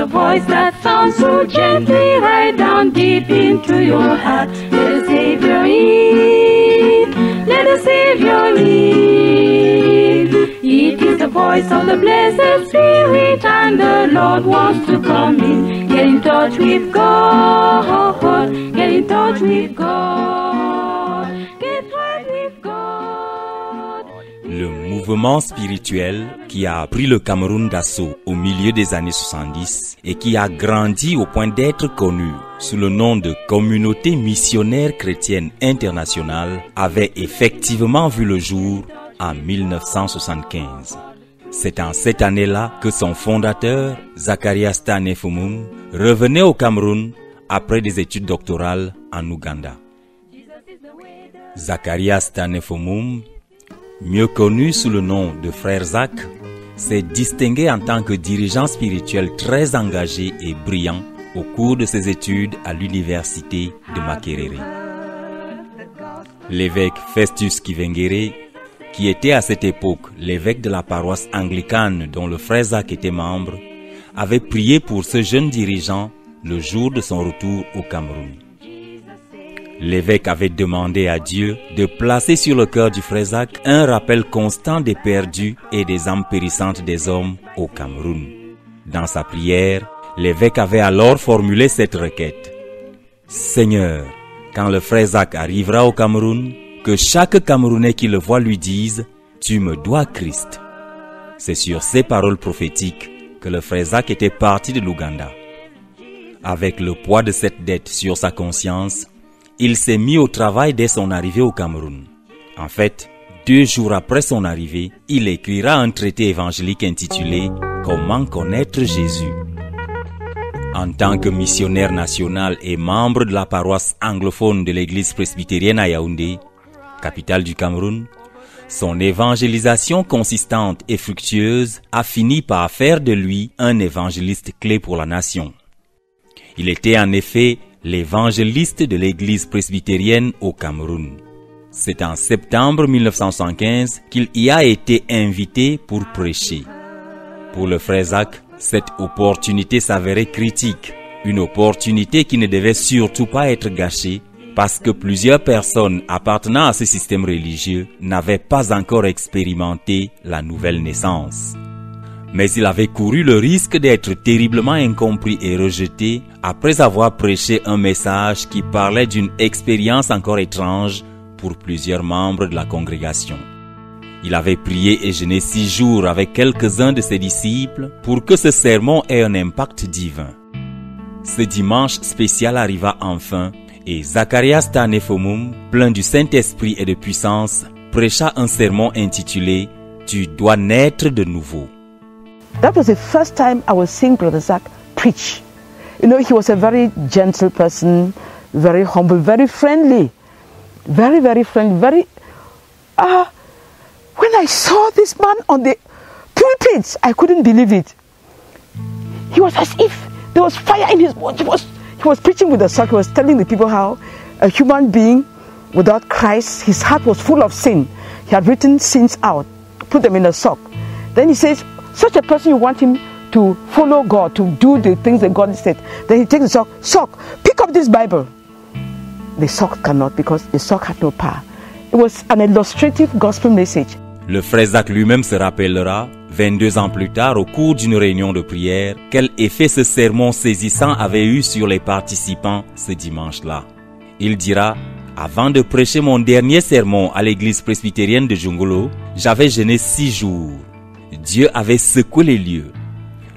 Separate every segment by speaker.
Speaker 1: a voice that sounds so gently right down deep into your heart. Let the Savior in, let the Savior in. It is the voice of the blessed Spirit, and the Lord wants to come in. Get in touch with God, get in touch with God, get right with God.
Speaker 2: Le mouvement spirituel qui a pris le Cameroun d'assaut au milieu des années 70 et qui a grandi au point d'être connu sous le nom de Communauté missionnaire chrétienne internationale avait effectivement vu le jour en 1975. C'est en cette année-là que son fondateur, Zacharias Tanefumum, revenait au Cameroun après des études doctorales en Ouganda. Zacharias Tanefumum, mieux connu sous le nom de Frère Zach, s'est distingué en tant que dirigeant spirituel très engagé et brillant au cours de ses études à l'université de Makerere. L'évêque Festus Kivengere, qui était à cette époque l'évêque de la paroisse anglicane dont le frère Zach était membre, avait prié pour ce jeune dirigeant le jour de son retour au Cameroun. L'évêque avait demandé à Dieu de placer sur le cœur du frère Zach un rappel constant des perdus et des âmes périssantes des hommes au Cameroun. Dans sa prière, l'évêque avait alors formulé cette requête. « Seigneur, quand le frère Zach arrivera au Cameroun, que chaque Camerounais qui le voit lui dise « Tu me dois Christ ». C'est sur ces paroles prophétiques que le frère Zach était parti de l'Ouganda. Avec le poids de cette dette sur sa conscience, il s'est mis au travail dès son arrivée au Cameroun. En fait, 2 jours après son arrivée, il écrira un traité évangélique intitulé « Comment connaître Jésus ». En tant que missionnaire national et membre de la paroisse anglophone de l'église presbytérienne à Yaoundé, capitale du Cameroun, son évangélisation consistante et fructueuse a fini par faire de lui un évangéliste clé pour la nation. Il était en effet l'évangéliste de l'église presbytérienne au Cameroun. C'est en septembre 1975 qu'il y a été invité pour prêcher. Pour le frère Zach, cette opportunité s'avérait critique, une opportunité qui ne devait surtout pas être gâchée parce que plusieurs personnes appartenant à ce système religieux n'avaient pas encore expérimenté la nouvelle naissance. Mais il avait couru le risque d'être terriblement incompris et rejeté après avoir prêché un message qui parlait d'une expérience encore étrange pour plusieurs membres de la congrégation. Il avait prié et jeûné 6 jours avec quelques-uns de ses disciples pour que ce sermon ait un impact divin. Ce dimanche spécial arriva enfin et Zacharias Tanefumum, plein du Saint-Esprit et de puissance, prêcha un sermon intitulé « Tu dois naître de nouveau ».
Speaker 3: That was the first time I was seeing Brother Zach preach. You know, he was a very gentle person, very humble, very friendly, very, very friendly, very... when I saw this man on the pulpit, I couldn't believe it. He was as if there was fire in his words. He was preaching with a sock. He was telling the people how a human being without Christ, his heart was full of sin. He had written sins out, put them in a sock. Then he says, such a person, you want him to follow God, to do the things that God said. Then he takes the sock, pick up this Bible. The sock cannot, because the sock had no power. It was an illustrative gospel message.
Speaker 2: Le frère Zach lui-même se rappellera, 22 ans plus tard, au cours d'une réunion de prière, quel effet ce sermon saisissant avait eu sur les participants ce dimanche-là. Il dira, « Avant de prêcher mon dernier sermon à l'église presbytérienne de Jongolo, j'avais jeûné 6 jours. Dieu avait secoué les lieux.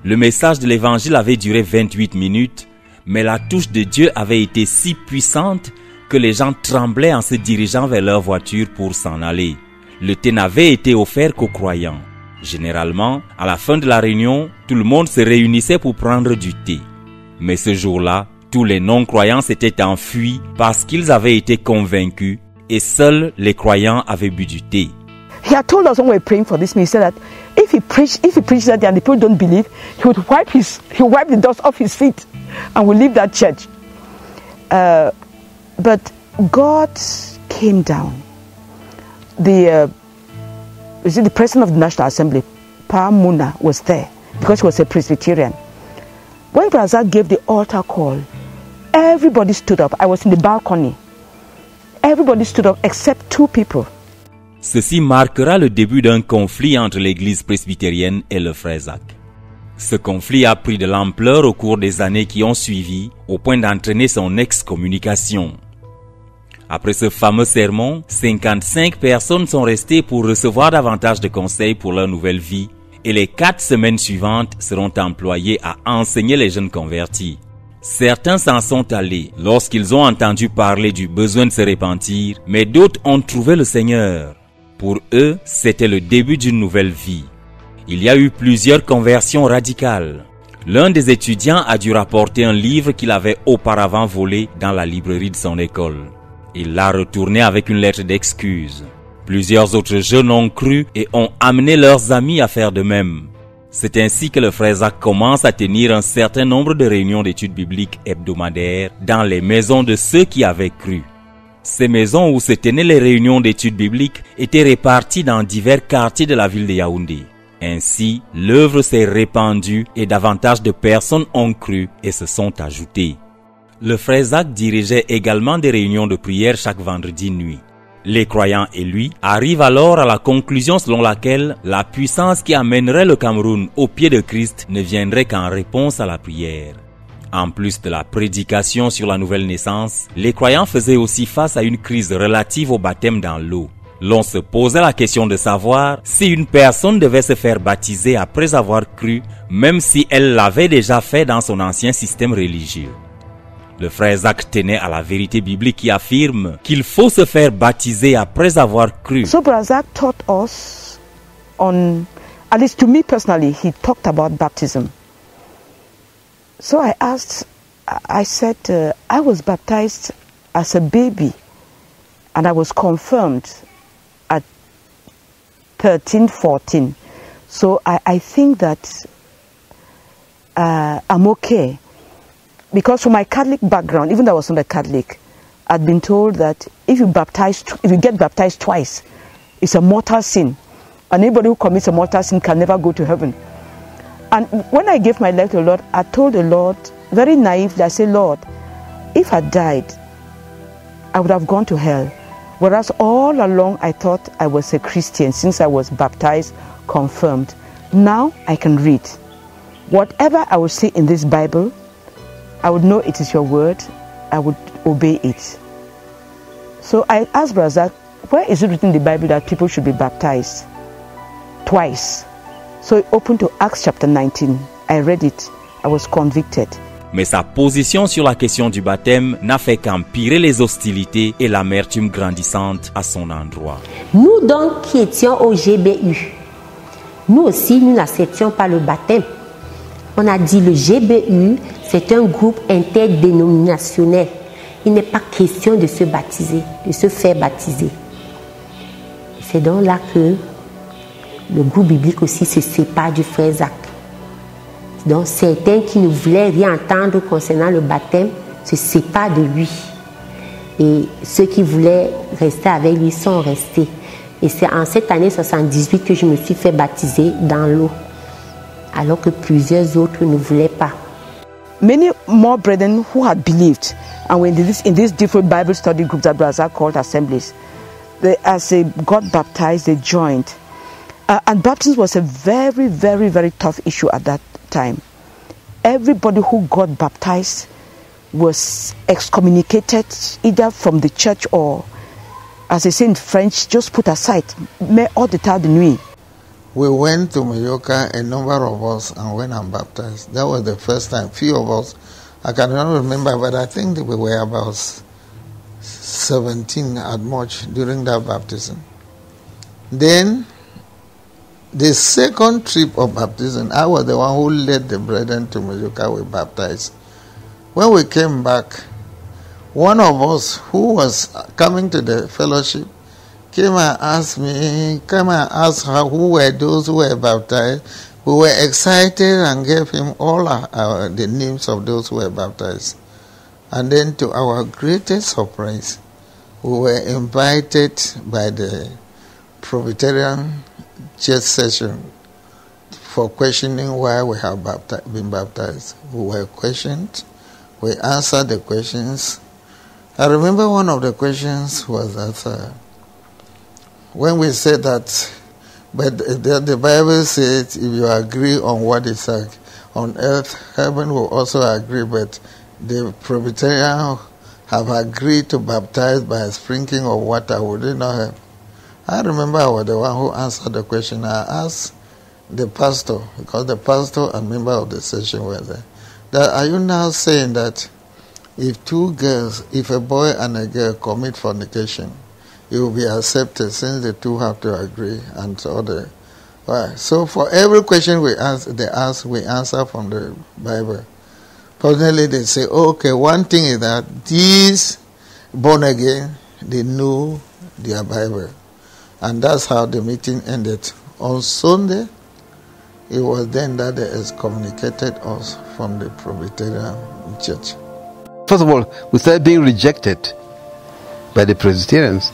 Speaker 2: Le message de l'évangile avait duré 28 minutes, mais la touche de Dieu avait été si puissante que les gens tremblaient en se dirigeant vers leur voiture pour s'en aller. Le thé n'avait été offert qu'aux croyants. Généralement, à la fin de la réunion, tout le monde se réunissait pour prendre du thé. Mais ce jour-là, tous les non-croyants s'étaient enfuis parce qu'ils avaient été convaincus et seuls les croyants avaient bu du thé.
Speaker 3: He had told us when we were praying for this, he said that if he preached that day and the people don't believe, he would wipe the dust off his feet and would leave that church. But God came down. The president of the National Assembly, Pa Muna, was there because she was a Presbyterian. When Brazak gave the altar call, everybody stood up. I was in the balcony. Everybody stood up except 2 people.
Speaker 2: Ceci marquera le début d'un conflit entre l'église presbytérienne et le frère Zach. Ce conflit a pris de l'ampleur au cours des années qui ont suivi, au point d'entraîner son excommunication. Après ce fameux sermon, 55 personnes sont restées pour recevoir davantage de conseils pour leur nouvelle vie, et les 4 semaines suivantes seront employées à enseigner les jeunes convertis. Certains s'en sont allés lorsqu'ils ont entendu parler du besoin de se repentir, mais d'autres ont trouvé le Seigneur. Pour eux, c'était le début d'une nouvelle vie. Il y a eu plusieurs conversions radicales. L'un des étudiants a dû rapporter un livre qu'il avait auparavant volé dans la librairie de son école. Il l'a retourné avec une lettre d'excuse. Plusieurs autres jeunes ont cru et ont amené leurs amis à faire de même. C'est ainsi que le frère Zach commence à tenir un certain nombre de réunions d'études bibliques hebdomadaires dans les maisons de ceux qui avaient cru. Ces maisons où se tenaient les réunions d'études bibliques étaient réparties dans divers quartiers de la ville de Yaoundé. Ainsi, l'œuvre s'est répandue et davantage de personnes ont cru et se sont ajoutées. Le frère Zach dirigeait également des réunions de prière chaque vendredi nuit. Les croyants et lui arrivent alors à la conclusion selon laquelle la puissance qui amènerait le Cameroun au pied de Christ ne viendrait qu'en réponse à la prière. En plus de la prédication sur la nouvelle naissance, les croyants faisaient aussi face à une crise relative au baptême dans l'eau. L'on se posait la question de savoir si une personne devait se faire baptiser après avoir cru, même si elle l'avait déjà fait dans son ancien système religieux. Le frère Zach tenait à la vérité biblique qui affirme qu'il faut se faire baptiser après avoir cru.
Speaker 3: So Brazak taught us at least to me personally, he talked about baptism. So I said, I was baptized as a baby and I was confirmed at 13, 14. So I think that I'm okay. Because from my Catholic background, even though I was not a Catholic, I'd been told that if you get baptized twice, it's a mortal sin. And anybody who commits a mortal sin can never go to heaven. And when I gave my life to the Lord, I told the Lord, very naively, I said, Lord, if I died, I would have gone to hell. Whereas all along I thought I was a Christian since I was baptized, confirmed. Now I can read. Whatever I would see in this Bible, I would know it is your word, I would obey it. So I asked Brazak, where is it written in the Bible that people should be baptized? Twice. So he opened to Acts chapter 19. I read it. I was convicted.
Speaker 2: Mais sa position sur la question du baptême n'a fait qu'empirer les hostilités et l'amertume grandissante à son endroit.
Speaker 4: Nous donc qui étions au GBU, nous aussi nous n'acceptions pas le baptême. On a dit le GBU, c'est un groupe interdénominationnel. Il n'est pas question de se baptiser, de se faire baptiser. C'est donc là que le groupe biblique aussi se sépare du frère Zach. Donc certains qui ne voulaient rien entendre concernant le baptême se séparent de lui. Et ceux qui voulaient rester avec lui sont restés. Et c'est en cette année 78 que je me suis fait baptiser dans l'eau, alors que plusieurs autres ne voulaient pas.
Speaker 3: Many more brethren who had believed and were in these different Bible study groups that Brazak called assemblies, as they got baptized, they joined. And baptism was a very, very, very tough issue at that time. Everybody who got baptized was excommunicated either from the church or, as they say in French, just put aside, mais hors d'état de nuit.
Speaker 5: We went to Mayoka, a number of us, and went and baptized. That was the first time. Few of us, I cannot remember, but I think that we were about 17 at much during that baptism. Then, the second trip of baptism, I was the one who led the brethren to Mayoka. We baptized. When we came back, one of us who was coming to the fellowship came and asked her who were those who were baptized. We were excited and gave him all the names of those who were baptized. And then to our greatest surprise, we were invited by the Presbyterian church session for questioning why we have been baptized. We were questioned. We answered the questions. I remember one of the questions was that when we said that, but the Bible says if you agree on what is on earth, heaven will also agree, but the Presbyterian have agreed to baptize by sprinkling of water. Would it not help? I remember I was the one who answered the question. I asked the pastor, because the pastor and member of the session were there, that are you now saying that if two girls, if a boy and a girl commit fornication, it will be accepted since the two have to agree and so on. Right. So for every question we ask, we answer from the Bible. Personally, they say, okay, one thing is that these born again, they know their Bible. And that's how the meeting ended. On Sunday, it was then that they excommunicated us from the Presbyterian Church.
Speaker 6: First of all, we started being rejected by the Presbyterians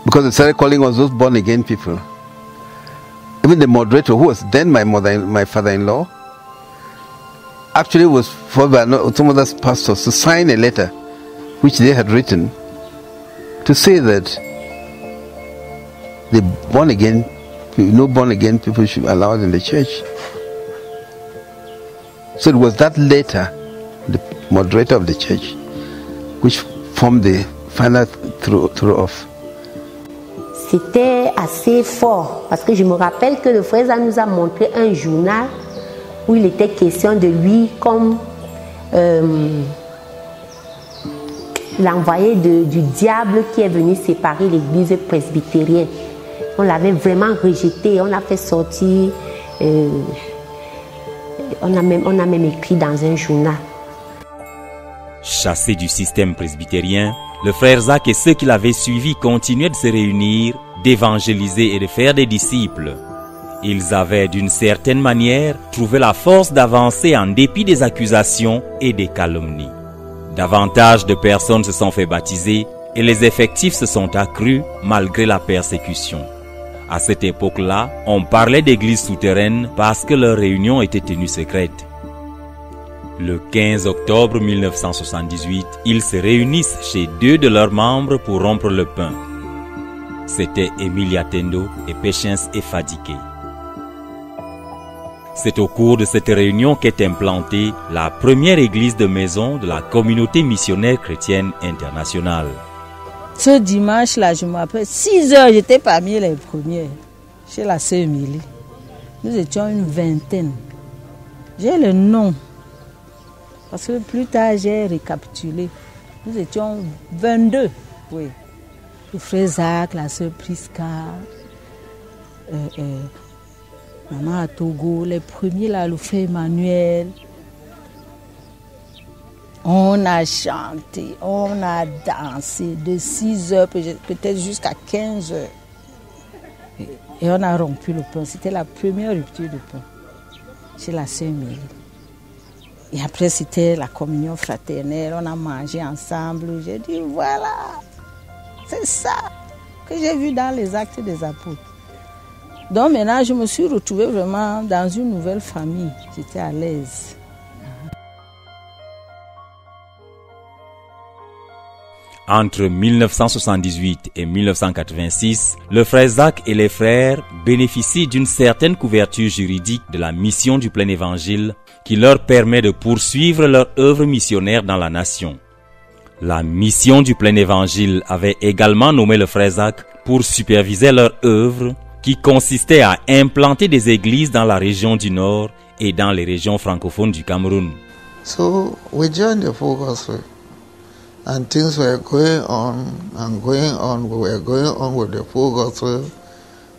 Speaker 6: because they started calling us those born again people. Even the moderator, who was then my father-in-law, actually was forced by some other pastors to sign a letter which they had written to say that the born again, no born again people should be allowed in the church. So it was that letter, the moderator of the church, which formed the final throw-off.
Speaker 4: C'était assez fort parce que je me rappelle que le frère Zah nous a montré un journal où il était question de lui comme l'envoyé du diable qui est venu séparer l'église presbytérienne. On l'avait vraiment rejeté, on l'a fait sortir, on a même écrit dans un journal.
Speaker 2: Chassé du système presbytérien, le frère Zach et ceux qui l'avaient suivi continuaient de se réunir, d'évangéliser et de faire des disciples. Ils avaient d'une certaine manière trouvé la force d'avancer en dépit des accusations et des calomnies. Davantage de personnes se sont fait baptiser et les effectifs se sont accrus malgré la persécution. À cette époque-là, on parlait d'églises souterraines parce que leurs réunions étaient tenues secrètes. Le 15 octobre 1978, ils se réunissent chez deux de leurs membres pour rompre le pain. C'était Emilia Tendo et Patience Efadike. C'est au cours de cette réunion qu'est implantée la première église de maison de la communauté missionnaire chrétienne internationale.
Speaker 7: Ce dimanche-là, je me rappelle, 6 heures, j'étais parmi les premiers, chez la sœur Émilie. Nous étions une vingtaine. J'ai le nom. Parce que plus tard, j'ai récapitulé. Nous étions 22, oui. Le frère Zach, la sœur Priska, maman à Togo, les premiers là, le frère Emmanuel. On a chanté, on a dansé de 6 heures, peut-être jusqu'à 15 heures. Et on a rompu le pain. C'était la première rupture de pain chez la sœur Émilie. Et après, c'était la communion fraternelle. On a mangé ensemble. J'ai dit, voilà, c'est ça que j'ai vu dans les Actes des Apôtres. Donc maintenant, je me suis retrouvée vraiment dans une nouvelle famille. J'étais à l'aise.
Speaker 2: Entre 1978 et 1986, le frère Zach et les frères bénéficient d'une certaine couverture juridique de la mission du plein évangile qui leur permet de poursuivre leur œuvre missionnaire dans la nation. La mission du plein évangile avait également nommé le frère Zach pour superviser leur œuvre qui consistait à implanter des églises dans la région du Nord et dans les régions francophones du Cameroun.
Speaker 5: So we joined the full gospel. And things were going on and going on. We were going on with the full gospel.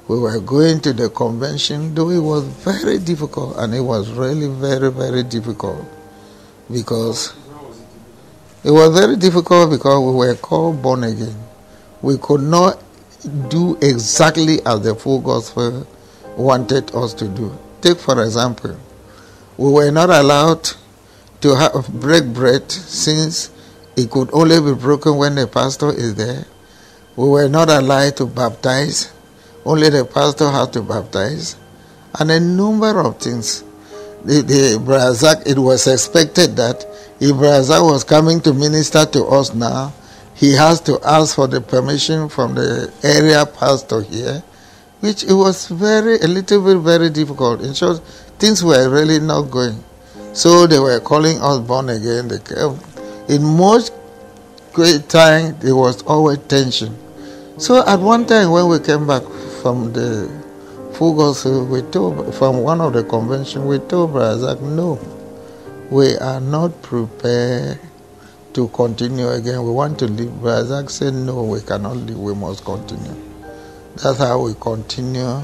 Speaker 5: We were going to the convention, though it was very difficult, and it was really very, very difficult because we were called born again. We could not do exactly as the full gospel wanted us to do. Take, for example, we were not allowed to break bread since it could only be broken when the pastor is there. We were not allowed to baptize. Only the pastor had to baptize. and a number of things. The Brother Zach, it was expected that if Brother Zach was coming to minister to us now, he has to ask for the permission from the area pastor here, which it was a little bit very difficult. In short, things were really not going. So they were calling us born again. In most great time, there was always tension. So at one time when we came back from the full gospel, from one of the conventions, we told Brother Zach, no, we are not prepared to continue again. We want to leave. Brother Zach said, no, we cannot leave, we must continue. That's how we continue.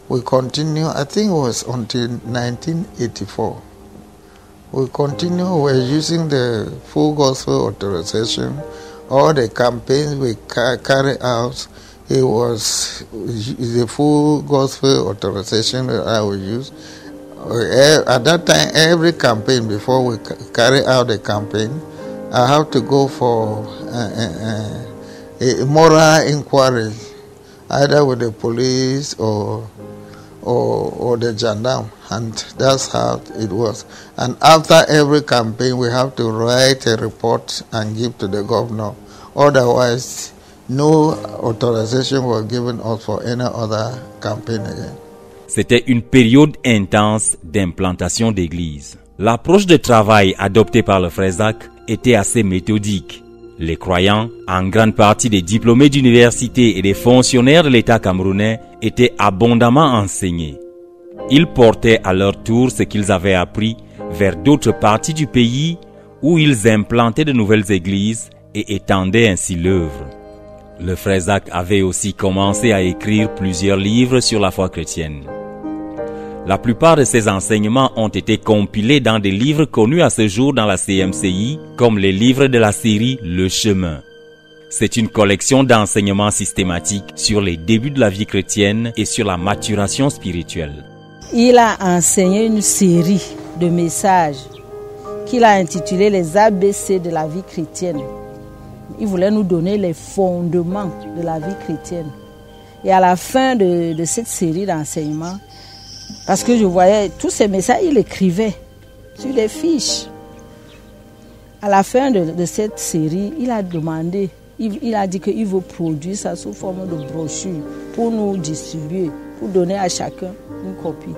Speaker 5: We continue, I think it was until 1984. We continue, we're using the full gospel authorization. All the campaigns we carry out, it was the full gospel authorization that I would use. At that time, every campaign, before we carry out the campaign, I have to go for a moral inquiry, either with the police or the gendarme, and that's how it was. And after every campaign, we have to write a report and give to the governor. Otherwise, no authorization was given us for any other campaign again.
Speaker 2: C'était une période intense d'implantation d'églises. L'approche de travail adoptée par le frère Zach était assez méthodique. Les croyants, en grande partie des diplômés d'université et des fonctionnaires de l'État camerounais, étaient abondamment enseignés. Ils portaient à leur tour ce qu'ils avaient appris vers d'autres parties du pays où ils implantaient de nouvelles églises et étendaient ainsi l'œuvre. Le frère Zach avait aussi commencé à écrire plusieurs livres sur la foi chrétienne. La plupart de ces enseignements ont été compilés dans des livres connus à ce jour dans la CMCI, comme les livres de la série Le Chemin. C'est une collection d'enseignements systématiques sur les débuts de la vie chrétienne et sur la maturation spirituelle.
Speaker 7: Il a enseigné une série de messages qu'il a intitulé les ABC de la vie chrétienne. Il voulait nous donner les fondements de la vie chrétienne. Et à la fin de cette série d'enseignements, parce que je voyais tous ces messages, il écrivait sur des fiches. À la fin de cette série, il a demandé, il a dit qu'il veut produire ça sous forme de brochure pour nous distribuer, pour donner à chacun une copie.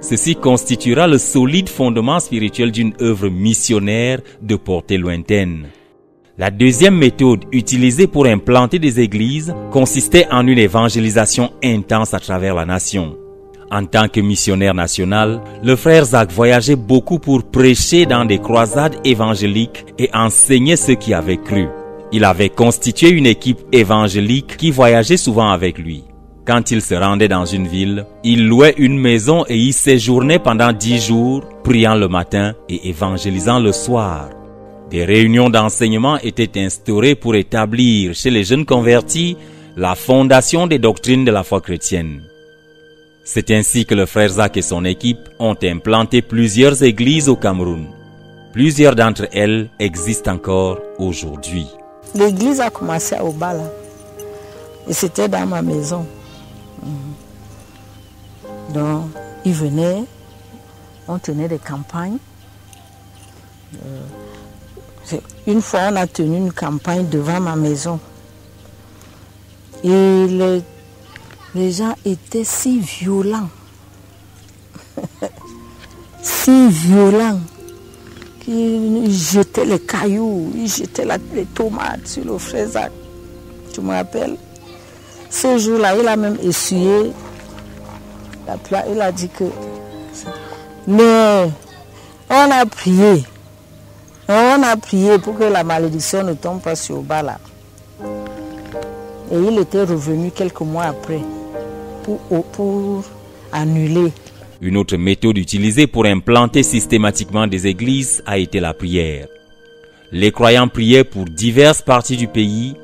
Speaker 2: Ceci constituera le solide fondement spirituel d'une œuvre missionnaire de portée lointaine. La deuxième méthode utilisée pour implanter des églises consistait en une évangélisation intense à travers la nation. En tant que missionnaire national, le frère Zach voyageait beaucoup pour prêcher dans des croisades évangéliques et enseigner ceux qui avaient cru. Il avait constitué une équipe évangélique qui voyageait souvent avec lui. Quand il se rendait dans une ville, il louait une maison et y séjournait pendant 10 jours, priant le matin et évangélisant le soir. Des réunions d'enseignement étaient instaurées pour établir chez les jeunes convertis la fondation des doctrines de la foi chrétienne. C'est ainsi que le frère Zach et son équipe ont implanté plusieurs églises au Cameroun. Plusieurs d'entre elles existent encore aujourd'hui.
Speaker 7: L'église a commencé à Obala et c'était dans ma maison. Donc, ils venaient, on tenait des campagnes. Une fois, on a tenu une campagne devant ma maison. Et les gens étaient si violents. Si violents. Ils jetaient les cailloux, ils jetaient les tomates sur le frère Zach. Tu me rappelles? Ce jour-là, il a même essuyé la plaie. Il a dit que... Mais on a prié. On a prié pour que la malédiction ne tombe pas sur Obala. Et il était revenu quelques mois après pour annuler.
Speaker 2: Une autre méthode utilisée pour implanter systématiquement des églises a été la prière. Les croyants priaient pour diverses parties du pays,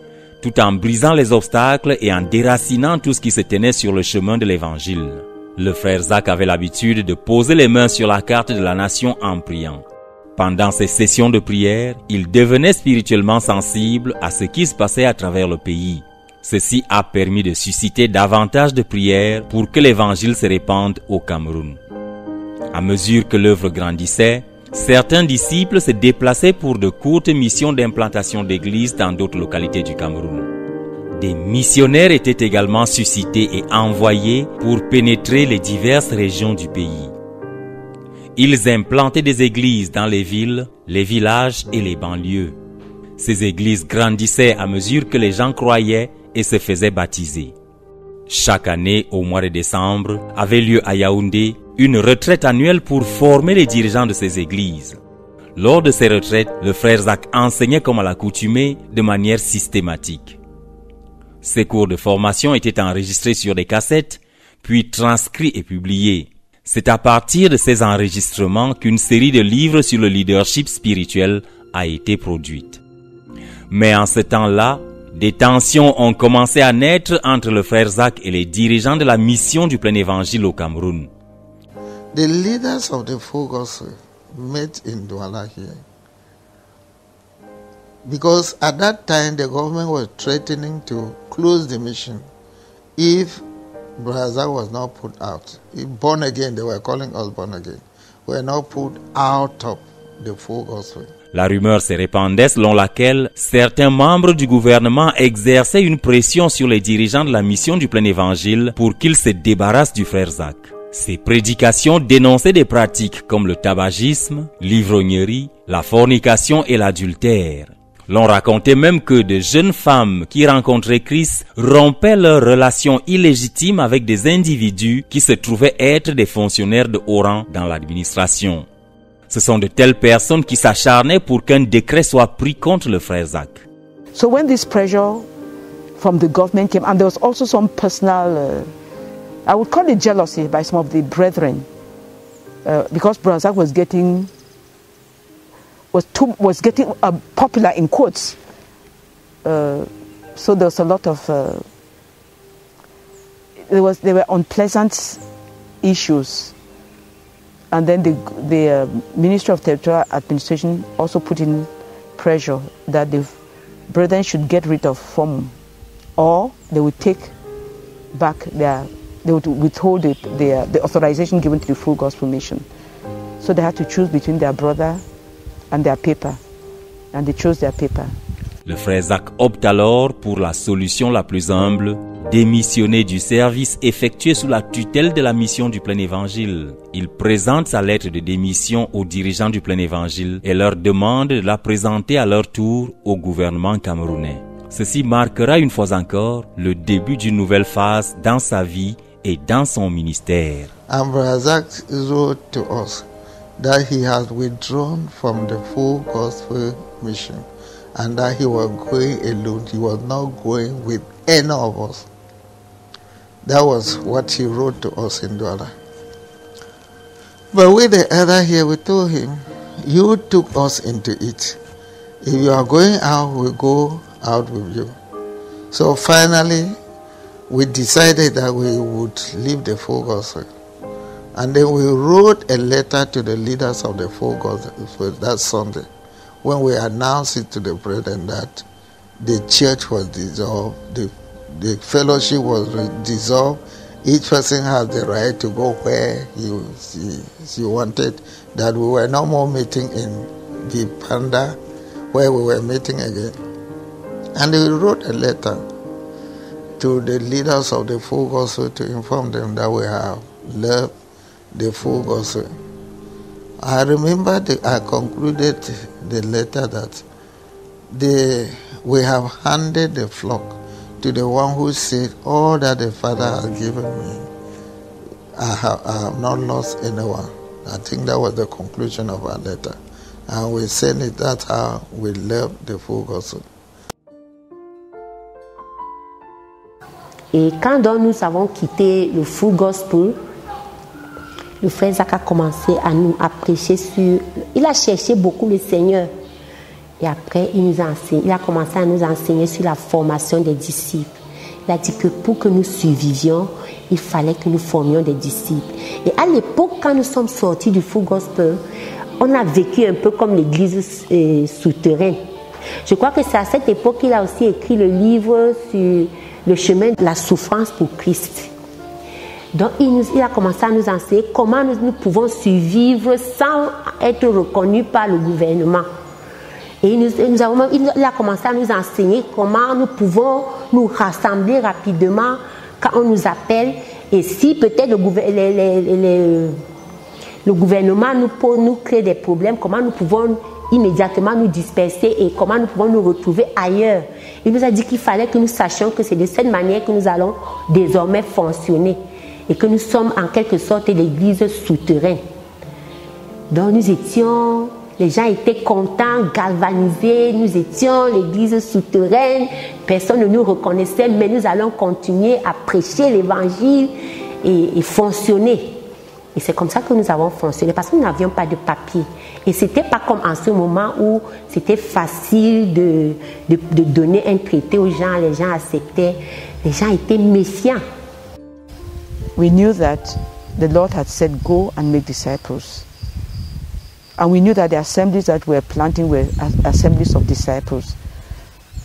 Speaker 2: tout en brisant les obstacles et en déracinant tout ce qui se tenait sur le chemin de l'évangile. Le frère Zach avait l'habitude de poser les mains sur la carte de la nation en priant. Pendant ces sessions de prière, il devenait spirituellement sensible à ce qui se passait à travers le pays. Ceci a permis de susciter davantage de prières pour que l'évangile se répande au Cameroun. À mesure que l'œuvre grandissait, certains disciples se déplaçaient pour de courtes missions d'implantation d'églises dans d'autres localités du Cameroun. Des missionnaires étaient également suscités et envoyés pour pénétrer les diverses régions du pays. Ils implantaient des églises dans les villes, les villages et les banlieues. Ces églises grandissaient à mesure que les gens croyaient et se faisaient baptiser. Chaque année, au mois de décembre, avait lieu à Yaoundé une retraite annuelle pour former les dirigeants de ces églises. Lors de ces retraites, le frère Zach enseignait comme à l'accoutumée de manière systématique. Ces cours de formation étaient enregistrés sur des cassettes, puis transcrits et publiés. C'est à partir de ces enregistrements qu'une série de livres sur le leadership spirituel a été produite. Mais en ce temps-là, des tensions ont commencé à naître entre le frère Zach et les dirigeants de la mission du plein évangile au Cameroun.
Speaker 5: The leaders of the full gospel met in Douala here. Because at that time the government was threatening to close the mission if Brother Zach was not put out. If born again, they were calling us born again, were not put out of the full gospel.
Speaker 2: La rumeur se répandait selon laquelle certains membres du gouvernement exerçaient une pression sur les dirigeants de la mission du plein évangile pour qu'ils se débarrassent du frère Zach. Ces prédications dénonçaient des pratiques comme le tabagisme, l'ivrognerie, la fornication et l'adultère. L'on racontait même que de jeunes femmes qui rencontraient Christ rompaient leurs relations illégitimes avec des individus qui se trouvaient être des fonctionnaires de haut rang dans l'administration. Ce sont de telles personnes qui s'acharnaient pour qu'un décret soit pris contre le frère Zach.
Speaker 3: So when this pressure from the government came, and there was also some personal, I would call it jealousy by some of the brethren, because Brother Zach was getting popular in quotes. So there was a lot of there were unpleasant issues. And then the Ministry of Territorial Administration also put in pressure that the brethren should get rid of FOM, or they would take back they would withhold the authorization given to the full gospel mission. So they had to choose between their brother and their paper, and they chose their paper.
Speaker 2: Le frère Zach opte alors pour la solution la plus humble, démissionner du service effectué sous la tutelle de la mission du plein évangile. Il présente sa lettre de démission aux dirigeants du plein évangile et leur demande de la présenter à leur tour au gouvernement camerounais. Ceci marquera une fois encore le début d'une nouvelle phase dans sa vie et dans son ministère.
Speaker 5: And Brother Zach wrote to us that he has withdrawn from the full gospel mission and that he was going alone. He was not going with any of us. That was what he wrote to us in Douala. But with the other here, we told him, you took us into it. If you are going out, we'll go out with you. So finally, we decided that we would leave the full gospel. And then we wrote a letter to the leaders of the full gospel that Sunday, when we announced it to the brethren that the church was dissolved, the fellowship was dissolved. Each person has the right to go where he wanted. That we were no more meeting in Vipanda, where we were meeting again. And we wrote a letter to the leaders of the full gospel to inform them that we have left the full gospel. I remember I concluded the letter that we have handed the flock to the one who said, all that the Father has given me, I have not lost anyone. I think that was the conclusion of our letter. And we sent it, that's how we left the full gospel.
Speaker 4: Et quand donc nous avons quitté le full gospel, le frère Zach a commencé à prêcher sur... Il a cherché beaucoup le Seigneur. Et après, il a commencé à nous enseigner sur la formation des disciples. Il a dit que pour que nous survivions, il fallait que nous formions des disciples. Et à l'époque, quand nous sommes sortis du full gospel, on a vécu un peu comme l'église souterraine. Je crois que c'est à cette époque qu'il a aussi écrit le livre sur le chemin de la souffrance pour Christ. Donc il a commencé à nous enseigner comment nous pouvons survivre sans être reconnus par le gouvernement. Et il a commencé à nous enseigner comment nous pouvons nous rassembler rapidement quand on nous appelle. Et si peut-être le gouvernement nous crée des problèmes, comment nous pouvons immédiatement nous disperser et comment nous pouvons nous retrouver ailleurs. Il nous a dit qu'il fallait que nous sachions que c'est de cette manière que nous allons désormais fonctionner et que nous sommes en quelque sorte l'église souterraine. Donc les gens étaient contents, galvanisés, nous étions l'église souterraine, personne ne nous reconnaissait, mais nous allons continuer à prêcher l'évangile et fonctionner. Et c'est comme ça que nous avons fonctionné, parce que nous n'avions pas de papier. Et ce n'était pas comme en ce moment où c'était facile de donner un traité aux gens, les gens acceptaient, les gens étaient méfiants.
Speaker 3: We knew that the Lord had said, go and make disciples. And we knew that the assemblies that we're planting were assemblies of disciples.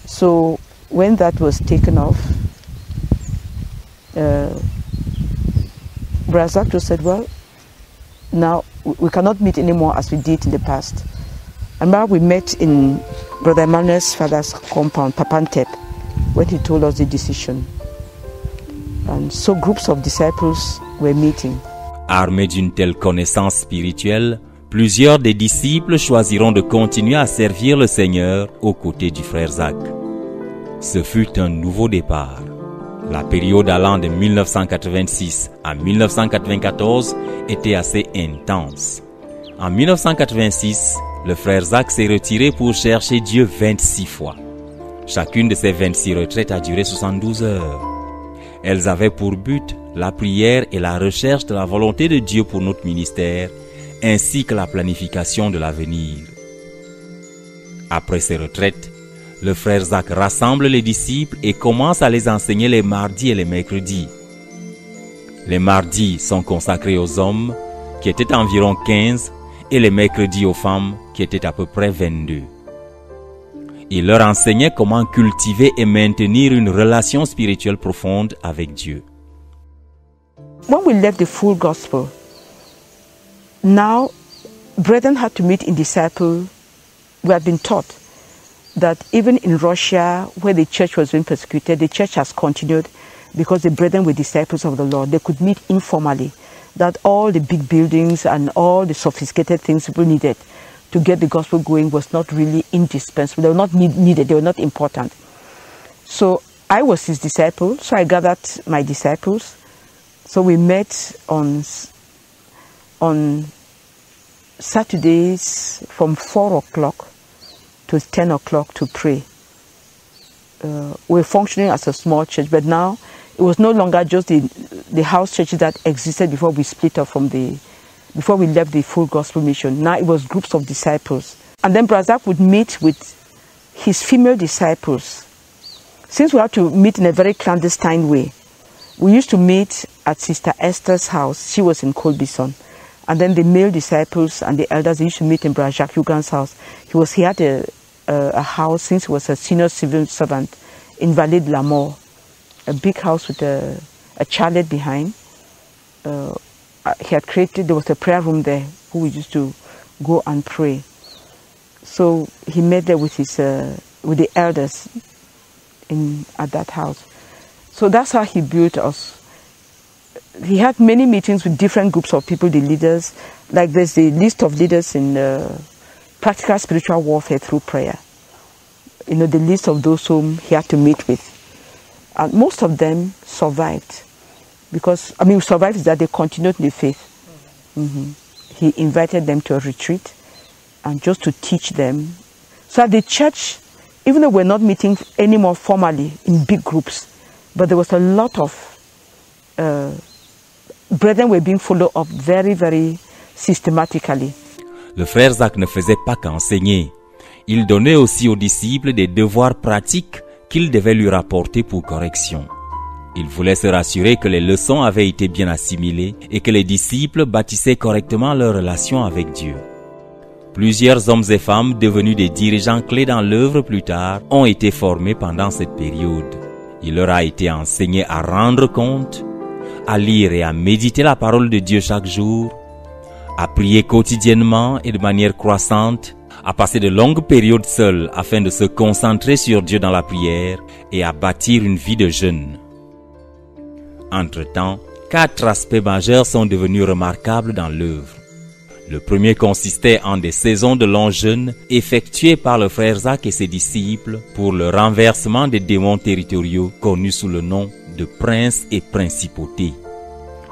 Speaker 3: So when that was taken off, Brother Zach said, well, now we cannot meet anymore as we did in the past. And now we met in Brother Emmanuel's father's compound, Papantep, when he told us the decision. And so groups of disciples were meeting.
Speaker 2: Armés d'une telle connaissance spirituelle, plusieurs des disciples choisiront de continuer à servir le Seigneur aux côtés du frère Zach. Ce fut un nouveau départ. La période allant de 1986 à 1994 était assez intense. En 1986, le frère Zach s'est retiré pour chercher Dieu 26 fois. Chacune de ces 26 retraites a duré 72 heures. Elles avaient pour but la prière et la recherche de la volonté de Dieu pour notre ministère, ainsi que la planification de l'avenir. Après ces retraites, le frère Zach rassemble les disciples et commence à les enseigner les mardis et les mercredis. Les mardis sont consacrés aux hommes, qui étaient environ 15, et les mercredis aux femmes, qui étaient à peu près 22. Il leur enseignait comment cultiver et maintenir une relation spirituelle profonde avec Dieu.
Speaker 3: When we left the full gospel, now brethren had to meet in disciple. We had been taught that even in Russia, where the church was being persecuted, the church has continued because the brethren were disciples of the Lord. They could meet informally, that all the big buildings and all the sophisticated things people needed to get the gospel going was not really indispensable. They were not needed, they were not important. So I was his disciple, so I gathered my disciples. So we met on Saturdays from 4 o'clock to 10 o'clock to pray. We're functioning as a small church, but now it was no longer just the house churches that existed before we split up before we left the full gospel mission. Now it was groups of disciples. And then Brother Zach would meet with his female disciples. Since we had to meet in a very clandestine way, we used to meet at Sister Esther's house. She was in Colbison. And then the male disciples and the elders, they used to meet in Brother Jacques Hugan's house. He had a house since he was a senior civil servant in Vallée de la Mort, a big house with a chalet behind. He had created, there was a prayer room there who we used to go and pray. So he met there with the elders at that house. So that's how he built us. He had many meetings with different groups of people, the leaders. Like there's a list of leaders in practical spiritual warfare through prayer. You know, the list of those whom he had to meet with. And most of them survived. Because, survived is that they continued in the faith. He invited them to a retreat and just to teach them. So at the church, even though we're not meeting anymore formally in big groups, but there was a lot of brethren were being followed up very, very systematically.
Speaker 2: Le frère Zach ne faisait pas qu'enseigner. Il donnait aussi aux disciples des devoirs pratiques qu'ils devaient lui rapporter pour correction. Il voulait se rassurer que les leçons avaient été bien assimilées et que les disciples bâtissaient correctement leur relation avec Dieu. Plusieurs hommes et femmes devenus des dirigeants clés dans l'œuvre plus tard ont été formés pendant cette période. Il leur a été enseigné à rendre compte, à lire et à méditer la parole de Dieu chaque jour, à prier quotidiennement et de manière croissante, à passer de longues périodes seuls afin de se concentrer sur Dieu dans la prière et à bâtir une vie de jeûne. Entre-temps, 4 aspects majeurs sont devenus remarquables dans l'œuvre. Le premier consistait en des saisons de long jeûne effectuées par le frère Zach et ses disciples pour le renversement des démons territoriaux connus sous le nom de princes et principautés.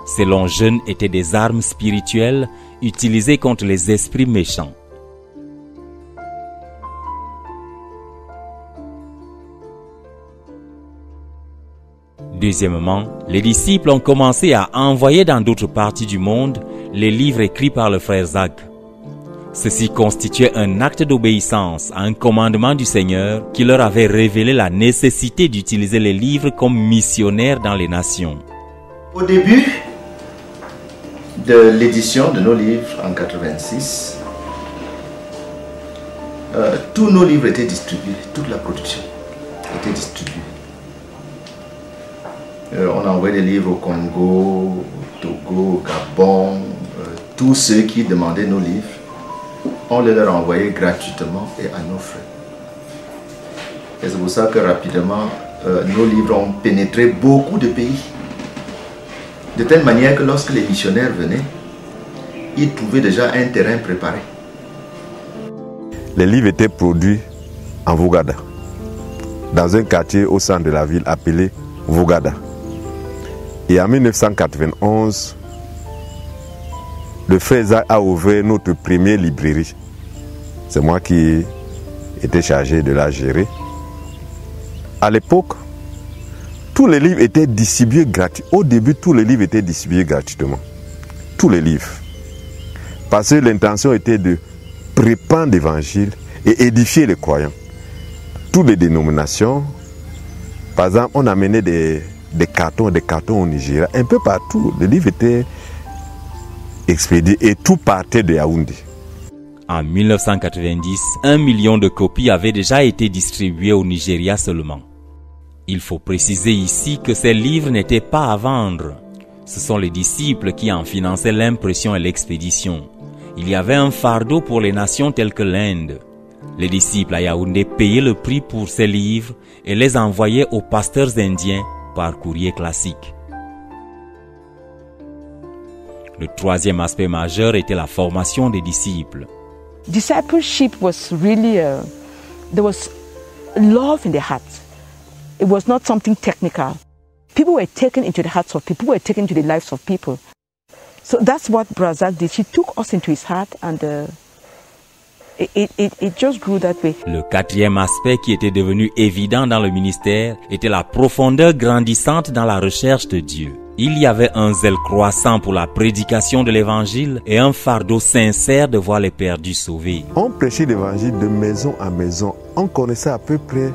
Speaker 2: Ces longs jeûnes étaient des armes spirituelles utilisées contre les esprits méchants. Deuxièmement, les disciples ont commencé à envoyer dans d'autres parties du monde les livres écrits par le frère Zach. Ceci constituait un acte d'obéissance à un commandement du Seigneur qui leur avait révélé la nécessité d'utiliser les livres comme missionnaires dans les nations.
Speaker 8: Au début de l'édition de nos livres en 1986, tous nos livres étaient distribués, toute la production était distribuée. On a envoyé des livres au Congo, au Togo, au Gabon, tous ceux qui demandaient nos livres, on les leur envoyait gratuitement et à nos frais. Et c'est pour ça que rapidement, nos livres ont pénétré beaucoup de pays. De telle manière que lorsque les missionnaires venaient, ils trouvaient déjà un terrain préparé.
Speaker 9: Les livres étaient produits en Vougada, dans un quartier au centre de la ville appelé Vougada. Et en 1991, le frère Zach a ouvert notre première librairie. C'est moi qui étais chargé de la gérer. À l'époque, tous les livres étaient distribués gratuitement. Au début, tous les livres étaient distribués gratuitement. Tous les livres. Parce que l'intention était de répandre l'évangile et édifier les croyants. Toutes les dénominations, par exemple, on amenait des cartons au Nigeria, un peu partout. Les livres étaient expédiés et tout partait de Yaoundé.
Speaker 2: En 1990, 1 million de copies avaient déjà été distribuées au Nigeria seulement. Il faut préciser ici que ces livres n'étaient pas à vendre. Ce sont les disciples qui en finançaient l'impression et l'expédition. Il y avait un fardeau pour les nations telles que l'Inde. Les disciples à Yaoundé payaient le prix pour ces livres et les envoyaient aux pasteurs indiens par courrier classique. Le troisième aspect majeur était la formation des disciples.
Speaker 3: Discipleship was really, there was love in their hearts. It was not something technical. People were taken into the hearts of people, were taken into the lives of people. So that's what Brother Zach did. He took us into his heart and it just grew that way.
Speaker 2: Le quatrième aspect qui était devenu évident dans le ministère était la profondeur grandissante dans la recherche de Dieu. Il y avait un zèle croissant pour la prédication de l'évangile et un fardeau sincère de voir les perdus sauvés.
Speaker 9: On prêchait l'évangile de maison en maison. On connaissait à peu près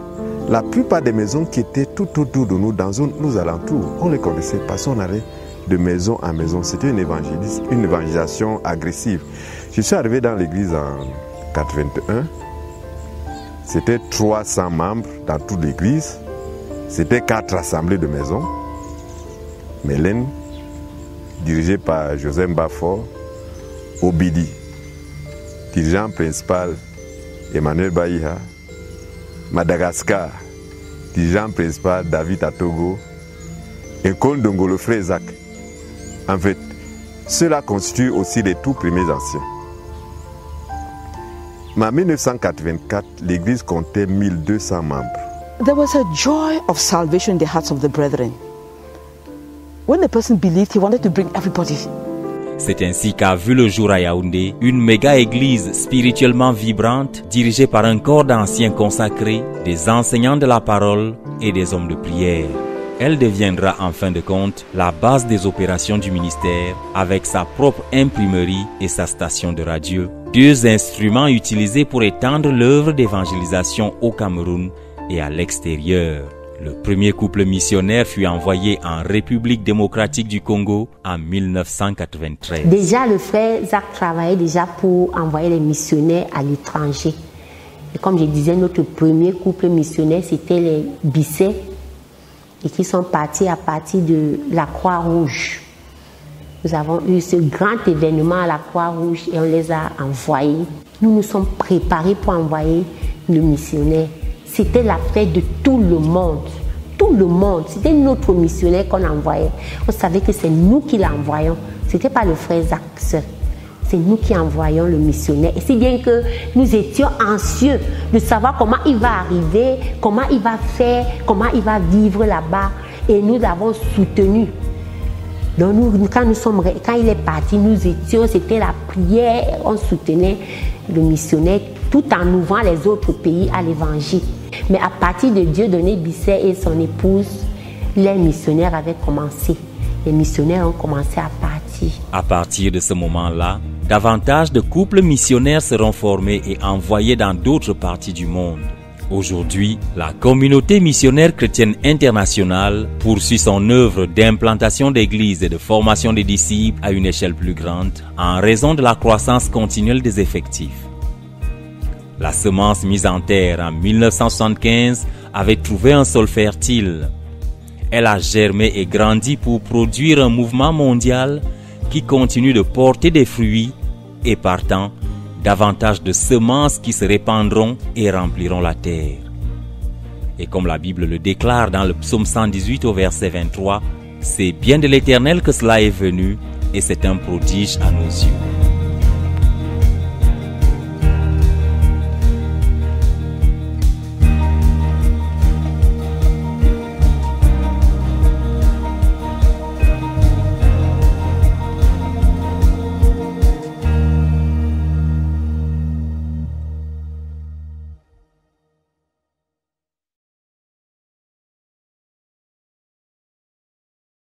Speaker 9: la plupart des maisons qui étaient tout autour de nous, dans nos alentours. On les connaissait parce qu'on allait de maison en maison. C'était une évangélisation agressive. Je suis arrivé dans l'église en 81. C'était 300 membres dans toute l'église. C'était 4 assemblées de maisons. Mélène, dirigée par Joseph Bafort, Obidi, dirigeant principal Emmanuel Baïha, Madagascar, dirigeant principal David Atogo, et Kondongo, le frère Zach. En fait, cela constitue aussi les tout premiers anciens. Mais en 1984, l'église comptait 1200 membres.
Speaker 3: There was a joy of salvation in the hearts of the brethren. When the person believed, he wanted to bring everybody.
Speaker 2: C'est ainsi qu'a vu le jour à Yaoundé une méga-église spirituellement vibrante dirigée par un corps d'anciens consacrés, des enseignants de la parole et des hommes de prière. Elle deviendra en fin de compte la base des opérations du ministère avec sa propre imprimerie et sa station de radio, 2 instruments utilisés pour étendre l'œuvre d'évangélisation au Cameroun et à l'extérieur. Le premier couple missionnaire fut envoyé en République démocratique du Congo en 1993.
Speaker 4: Déjà, le frère Zach travaillait déjà pour envoyer les missionnaires à l'étranger. Et comme je disais, notre premier couple missionnaire, c'était les Bissais et qui sont partis à partir de la Croix-Rouge. Nous avons eu ce grand événement à la Croix-Rouge et on les a envoyés. Nous nous sommes préparés pour envoyer le missionnaire. C'était la fête de tout le monde. Tout le monde. C'était notre missionnaire qu'on envoyait. On savait que c'est nous qui l'envoyons. Ce n'était pas le frère Zach seul. C'est nous qui envoyons le missionnaire. Et c'est bien que nous étions anxieux de savoir comment il va arriver, comment il va faire, comment il va vivre là-bas. Et nous l'avons soutenu. Donc quand il est parti, c'était la prière, on soutenait le missionnaire tout en ouvrant les autres pays à l'évangile. Mais à partir de Dieudonné Bisset et son épouse, les missionnaires avaient commencé. Les missionnaires ont commencé à partir.
Speaker 2: À partir de ce moment-là, davantage de couples missionnaires seront formés et envoyés dans d'autres parties du monde. Aujourd'hui, la communauté missionnaire chrétienne internationale poursuit son œuvre d'implantation d'églises et de formation des disciples à une échelle plus grande en raison de la croissance continuelle des effectifs. La semence mise en terre en 1975 avait trouvé un sol fertile. Elle a germé et grandi pour produire un mouvement mondial qui continue de porter des fruits et partant, davantage de semences qui se répandront et rempliront la terre. Et comme la Bible le déclare dans le psaume 118 au verset 23, c'est bien de l'Éternel que cela est venu et c'est un prodige à nos yeux.